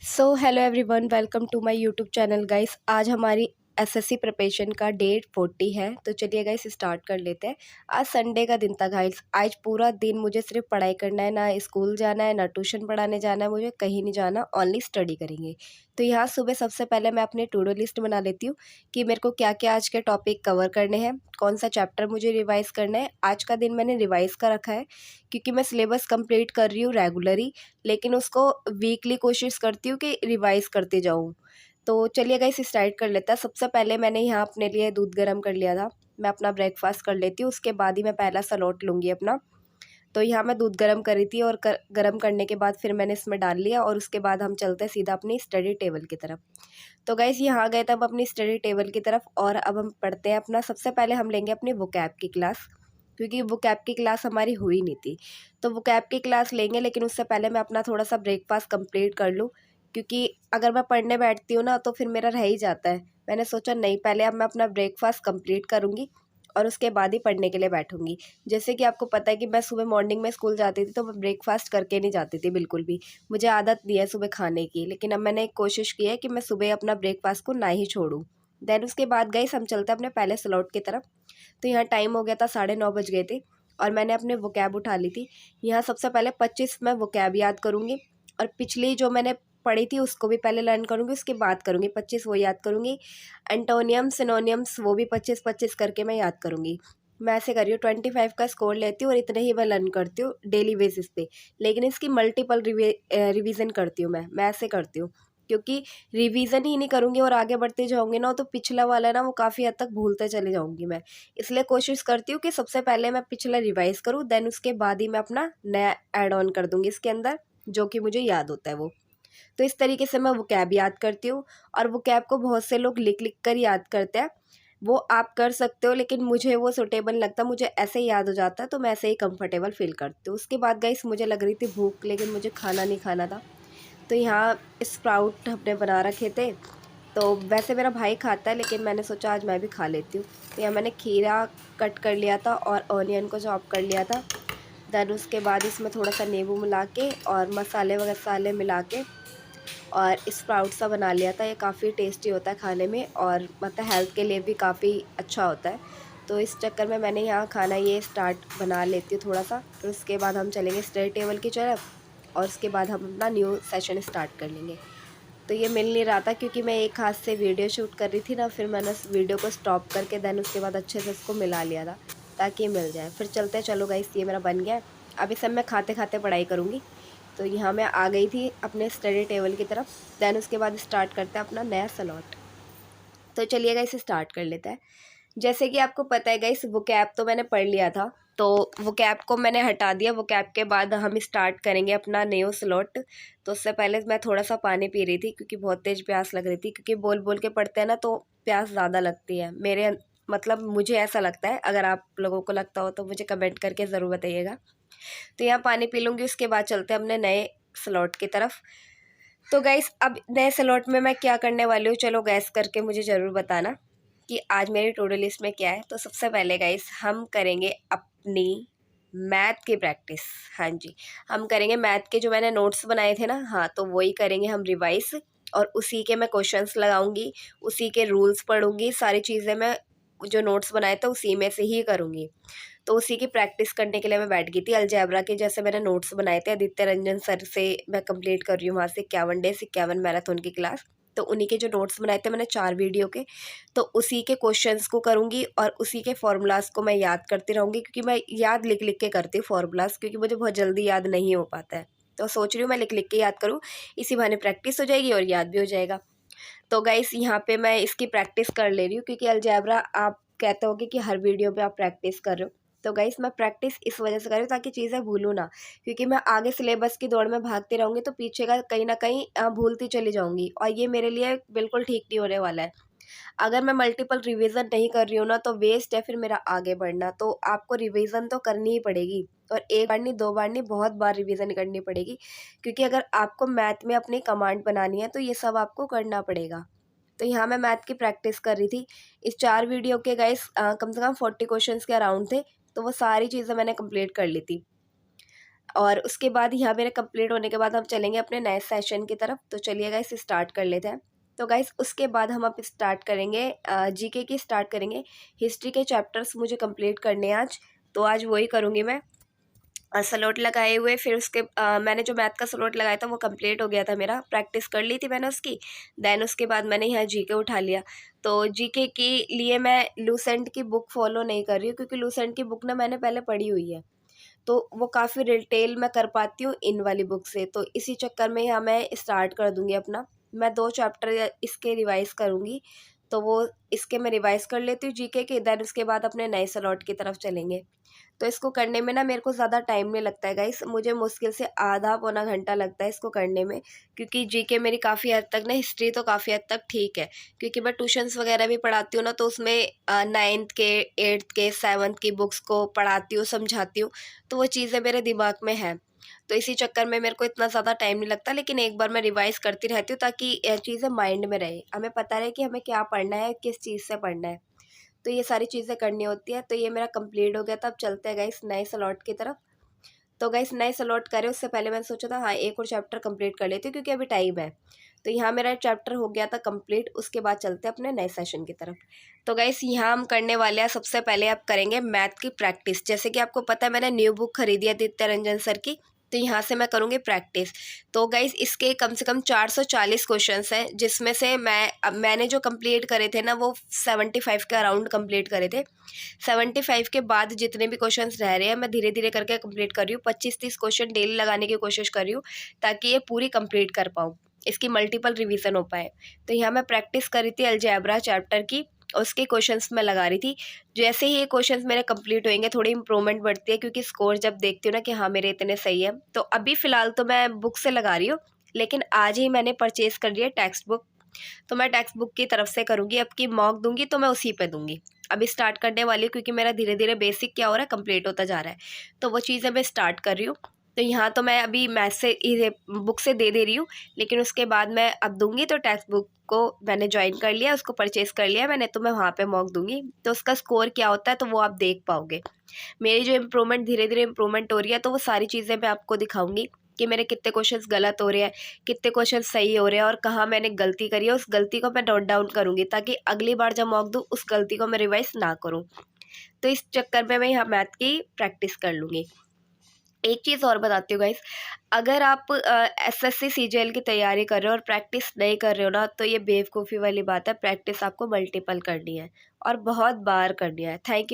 So hello everyone, welcome to my YouTube channel guys. आज हमारी SSC preparation का date 40 है। तो चलिए गाइस स्टार्ट कर लेते हैं। आज संडे का दिन था गाइस। आज पूरा दिन मुझे सिर्फ पढ़ाई करना है, ना स्कूल जाना है ना ट्यूशन पढ़ाने जाना है, मुझे कहीं नहीं जाना, ओनली स्टडी करेंगे। तो यहाँ सुबह सबसे पहले मैं अपनी टू डू लिस्ट बना लेती हूँ कि मेरे को क्या क्या आज के टॉपिक कवर करने हैं, कौन सा चैप्टर मुझे रिवाइज़ करना है। आज का दिन मैंने रिवाइज़ का रखा है क्योंकि मैं सिलेबस कंप्लीट कर रही हूँ रेगुलरली, लेकिन उसको वीकली कोशिश करती हूँ कि रिवाइज़ करते जाऊँ। तो चलिए गाइस स्टार्ट कर लेता है। सबसे पहले मैंने यहाँ अपने लिए दूध गर्म कर लिया था। मैं अपना ब्रेकफास्ट कर लेती हूँ, उसके बाद ही मैं पहला सलौट लूँगी अपना। तो यहाँ मैं दूध गर्म करी थी और गर्म करने के बाद फिर मैंने इसमें डाल लिया और उसके बाद हम चलते हैं सीधा अपनी स्टडी टेबल की तरफ। तो गाइस यहाँ आ गए तब अपनी स्टडी टेबल की तरफ और अब हम पढ़ते हैं अपना। सबसे पहले हम लेंगे अपनी वोकैब की क्लास, क्योंकि वोकैब की क्लास हमारी हुई नहीं थी। तो वोकैब की क्लास लेंगे, लेकिन उससे पहले मैं अपना थोड़ा सा ब्रेकफास्ट कंप्लीट कर लूँ, क्योंकि अगर मैं पढ़ने बैठती हूँ ना तो फिर मेरा रह ही जाता है। मैंने सोचा नहीं, पहले अब मैं अपना ब्रेकफास्ट कंप्लीट करूँगी और उसके बाद ही पढ़ने के लिए बैठूंगी। जैसे कि आपको पता है कि मैं सुबह मॉर्निंग में स्कूल जाती थी तो मैं ब्रेकफास्ट करके नहीं जाती थी बिल्कुल भी। मुझे आदत नहीं है सुबह खाने की, लेकिन अब मैंने एक कोशिश की है कि मैं सुबह अपना ब्रेकफास्ट को ना ही छोड़ूं। देन उसके बाद गई हम चलते हैं अपने पहले स्लॉट की तरफ। तो यहाँ टाइम हो गया था, 9:30 बज गए थे और मैंने अपने वोकैब उठा ली थी। यहाँ सबसे पहले 25 मैं वोकैब याद करूँगी और पिछली जो मैंने पढ़ी थी उसको भी पहले लर्न करूँगी, उसके बाद करूँगी 25 वो याद करूँगी। एंटोनियम सिनोनियम्स वो भी 25-25 करके मैं याद करूँगी। मैं ऐसे कर रही हूँ, 25 का स्कोर लेती हूँ और इतने ही मैं लर्न करती हूँ डेली बेसिस पे। लेकिन इसकी मल्टीपल रिवीजन करती हूँ मैं ऐसे करती हूँ, क्योंकि रिवीजन ही नहीं करूँगी और आगे बढ़ते जाऊँगी ना तो पिछला वाला ना वो काफ़ी हद तक भूलते चले जाऊँगी मैं। इसलिए कोशिश करती हूँ कि सबसे पहले मैं पिछला रिवाइज करूँ, देन उसके बाद ही मैं अपना नया ऐड ऑन कर दूँगी इसके अंदर, जो कि मुझे याद होता है वो। तो इस तरीके से मैं वोकैब याद करती हूँ। और वोकैब को बहुत से लोग लिख लिख कर याद करते हैं, वो आप कर सकते हो, लेकिन मुझे वो सूटेबल लगता, मुझे ऐसे ही याद हो जाता है, तो मैं ऐसे ही कंफर्टेबल फील करती हूँ। उसके बाद गाइस मुझे लग रही थी भूख, लेकिन मुझे खाना नहीं खाना था। तो यहाँ स्प्राउट हमने बना रखे थे। तो वैसे मेरा भाई खाता है, लेकिन मैंने सोचा आज मैं भी खा लेती हूँ। तो यहाँ मैंने खीरा कट कर लिया था और ऑनियन को चॉप कर लिया था। देन उसके बाद इसमें थोड़ा सा नींबू मिला के और मसाले वसाले मिला के और स्प्राउट सा बना लिया था। ये काफ़ी टेस्टी होता है खाने में और मतलब हेल्थ के लिए भी काफ़ी अच्छा होता है। तो इस चक्कर में मैंने यहाँ खाना ये स्टार्ट बना लेती हूँ थोड़ा सा। फिर उसके बाद हम चलेंगे स्टडी टेबल की तरफ और उसके बाद हम अपना न्यू सेशन स्टार्ट कर लेंगे। तो ये मिल नहीं रहा था क्योंकि मैं एक हाथ से वीडियो शूट कर रही थी ना, फिर मैंने उस वीडियो को स्टॉप करके देन उसके बाद अच्छे से इसको मिला लिया था ताकि ये मिल जाए। फिर चलते चलो गाइस, ये मेरा बन गया। अब इसे मैं खाते खाते पढ़ाई करूँगी। तो यहाँ मैं आ गई थी अपने स्टडी टेबल की तरफ। देन उसके बाद स्टार्ट करते हैं अपना नया स्लॉट। तो चलिए गाइस स्टार्ट कर लेते हैं। जैसे कि आपको पता है गाइस, वोकैब तो मैंने पढ़ लिया था, तो वोकैब को मैंने हटा दिया। वोकैब के बाद हम स्टार्ट करेंगे अपना न्यू स्लॉट। तो उससे पहले मैं थोड़ा सा पानी पी रही थी क्योंकि बहुत तेज़ प्यास लग रही थी, क्योंकि बोल बोल के पढ़ते हैं ना तो प्यास ज़्यादा लगती है। मतलब मुझे ऐसा लगता है, अगर आप लोगों को लगता हो तो मुझे कमेंट करके ज़रूर बताइएगा। तो यहाँ पानी पी लूँगी, उसके बाद चलते हैं अपने नए स्लॉट की तरफ। तो गाइस अब नए स्लॉट में मैं क्या करने वाली हूँ, चलो गैस करके मुझे ज़रूर बताना कि आज मेरी टू डू लिस्ट में क्या है। तो सबसे पहले गाइस हम करेंगे अपनी मैथ की प्रैक्टिस। हाँ जी, हम करेंगे मैथ के जो मैंने नोट्स बनाए थे ना, हाँ तो वही करेंगे हम रिवाइज। और उसी के मैं क्वेश्चंस लगाऊंगी, उसी के रूल्स पढ़ूंगी, सारी चीज़ें मैं जो नोट्स बनाए थे उसी में से ही करूँगी। तो उसी की प्रैक्टिस करने के लिए मैं बैठ गई थी। अलजेब्रा के जैसे मैंने नोट्स बनाए थे, आदित्य रंजन सर से मैं कंप्लीट कर रही हूँ वहाँ से 51 डेज 51 मैराथन की क्लास। तो उन्हीं के जो नोट्स बनाए थे मैंने 4 वीडियो के, तो उसी के क्वेश्चंस को करूँगी और उसी के फॉर्मूलाज को मैं याद करती रहूँगी, क्योंकि मैं याद लिख लिख के करती हूँ फॉर्मूलाज, क्योंकि मुझे बहुत जल्दी याद नहीं हो पाता है। तो सोच रही हूँ मैं लिख लिख के याद करूँ, इसी बहाने प्रैक्टिस हो जाएगी और याद भी हो जाएगा। तो गाइस यहाँ पे मैं इसकी प्रैक्टिस कर ले रही हूँ, क्योंकि अलजेब्रा आप कहते होगे कि हर वीडियो पे आप प्रैक्टिस कर रहे हो। तो गाइस मैं प्रैक्टिस इस वजह से कर रही हूँ ताकि चीज़ें भूलूँ ना, क्योंकि मैं आगे सिलेबस की दौड़ में भागती रहूँगी तो पीछे का कहीं ना कहीं भूलती चली जाऊँगी, और ये मेरे लिए बिल्कुल ठीक नहीं होने वाला है। अगर मैं मल्टीपल रिवीजन नहीं कर रही हूँ ना तो वेस्ट है फिर मेरा आगे बढ़ना। तो आपको रिवीजन तो करनी ही पड़ेगी, और एक बार नहीं, 2 बार नहीं, बहुत बार रिवीजन करनी पड़ेगी, क्योंकि अगर आपको मैथ में अपनी कमांड बनानी है तो ये सब आपको करना पड़ेगा। तो यहाँ मैं मैथ की प्रैक्टिस कर रही थी। इस 4 वीडियो के गाइस कम से कम 40 क्वेश्चंस के अराउंड थे, तो वो सारी चीज़ें मैंने कंप्लीट कर ली थी। और उसके बाद यहाँ मेरे कंप्लीट होने के बाद हम चलेंगे अपने नए सेशन की तरफ। तो चलिए गाइस स्टार्ट कर लेते हैं। तो गाइस उसके बाद हम अब स्टार्ट करेंगे जीके की स्टार्ट करेंगे। हिस्ट्री के चैप्टर्स मुझे कंप्लीट करने हैं आज, तो आज वही करूँगी मैं। स्लॉट लगाए हुए, फिर उसके मैंने जो मैथ का स्लॉट लगाया था वो कंप्लीट हो गया था मेरा, प्रैक्टिस कर ली थी मैंने उसकी। देन उसके बाद मैंने यहाँ जीके उठा लिया। तो जीके के लिए मैं लूसेंट की बुक फॉलो नहीं कर रही हूँ, क्योंकि लूसेंट की बुक ना मैंने पहले पढ़ी हुई है, तो वो काफ़ी डिटेल मैं कर पाती हूँ इन वाली बुक से। तो इसी चक्कर में यहाँ मैं स्टार्ट कर दूँगी अपना। मैं 2 चैप्टर इसके रिवाइज़ करूँगी, तो वो इसके मैं रिवाइज़ कर लेती हूँ जीके के। देन उसके बाद अपने नए स्लॉट की तरफ चलेंगे। तो इसको करने में ना मेरे को ज़्यादा टाइम नहीं लगता है गाइस, मुझे मुश्किल से आधा पौना घंटा लगता है इसको करने में। क्योंकि जीके मेरी काफ़ी हद तक ना, हिस्ट्री तो काफ़ी हद तक ठीक है, क्योंकि मैं ट्यूशन्स वगैरह भी पढ़ाती हूँ ना, तो उसमें 9th के 8th के 7th की बुक्स को पढ़ाती हूँ, समझाती हूँ, तो वो चीज़ें मेरे दिमाग में हैं। तो इसी चक्कर में मेरे को इतना ज़्यादा टाइम नहीं लगता, लेकिन एक बार मैं रिवाइज़ करती रहती हूँ ताकि ये चीज़ें माइंड में रहे, हमें पता रहे कि हमें क्या पढ़ना है, किस चीज़ से पढ़ना है। तो ये सारी चीज़ें करनी होती है। तो ये मेरा कंप्लीट हो गया था। अब चलते हैं गाइस नए स्लॉट की तरफ। तो गाइस नए स्लॉट करें उससे पहले मैंने सोचा था हाँ एक और चैप्टर कंप्लीट कर लेती हूँ, क्योंकि अभी टाइम है। तो यहाँ मेरा चैप्टर हो गया था कंप्लीट। उसके बाद चलते हैं अपने नए सेशन की तरफ। तो गाइस यहाँ हम करने वाले हैं, सबसे पहले आप करेंगे मैथ की प्रैक्टिस। जैसे कि आपको पता है मैंने न्यू बुक खरीदी है आदित्य रंजन सर की, तो यहाँ से मैं करूँगी प्रैक्टिस। तो गाइस इसके कम से कम 440 क्वेश्चंस हैं, जिसमें से मैंने जो कंप्लीट करे थे ना वो 75 के अराउंड कंप्लीट करे थे। 75 के बाद जितने भी क्वेश्चंस रह रहे हैं मैं धीरे धीरे करके कंप्लीट कर रही हूँ। 25-30 क्वेश्चन डेली लगाने की कोशिश कर रही हूँ, ताकि ये पूरी कंप्लीट कर पाऊँ, इसकी मल्टीपल रिवीजन हो पाए। तो यहाँ मैं प्रैक्टिस करी थी अलजेब्रा चैप्टर की, उसके क्वेश्चंस मैं लगा रही थी। जैसे ही ये क्वेश्चंस मेरे कंप्लीट होंगे थोड़ी इंप्रूवमेंट बढ़ती है, क्योंकि स्कोर जब देखती हूँ ना कि हाँ मेरे इतने सही है। तो अभी फ़िलहाल तो मैं बुक से लगा रही हूँ, लेकिन आज ही मैंने परचेज़ कर लिया टेक्स्ट बुक। तो मैं टेक्स्ट बुक की तरफ से करूँगी, अब की मॉक दूंगी तो मैं उसी पे दूंगी। अभी स्टार्ट करने वाली हूँ, क्योंकि मेरा धीरे धीरे बेसिक क्या हो रहा है, कंप्लीट होता जा रहा है, तो वो चीज़ें मैं स्टार्ट कर रही हूँ। तो यहाँ तो मैं अभी मैथ से ये बुक से दे रही हूँ, लेकिन उसके बाद मैं अब दूंगी। तो टेक्स्ट बुक को मैंने ज्वाइन कर लिया, उसको परचेज़ कर लिया मैंने, तो मैं वहाँ पे मॉक दूंगी। तो उसका स्कोर क्या होता है तो वो आप देख पाओगे। मेरी जो इम्प्रूवमेंट धीरे धीरे इम्प्रूवमेंट हो रही है, तो वो सारी चीज़ें मैं आपको दिखाऊंगी कि मेरे कितने क्वेश्चंस गलत हो रहे हैं, कितने क्वेश्चन सही हो रहे हैं, और कहाँ मैंने गलती करी है। उस गलती को मैं नोट डाउन करूँगी, ताकि अगली बार जब मॉक दूँ उस गलती को मैं रिवाइज ना करूँ। तो इस चक्कर में मैं यहाँ मैथ की प्रैक्टिस कर लूँगी। एक चीज़ और बताती हूँ गाइस, अगर आप एसएससी सीजीएल की तैयारी कर रहे हो और प्रैक्टिस नहीं कर रहे हो ना, तो ये बेवकूफ़ी वाली बात है। प्रैक्टिस आपको मल्टीपल करनी है और बहुत बार करनी है। Thank you.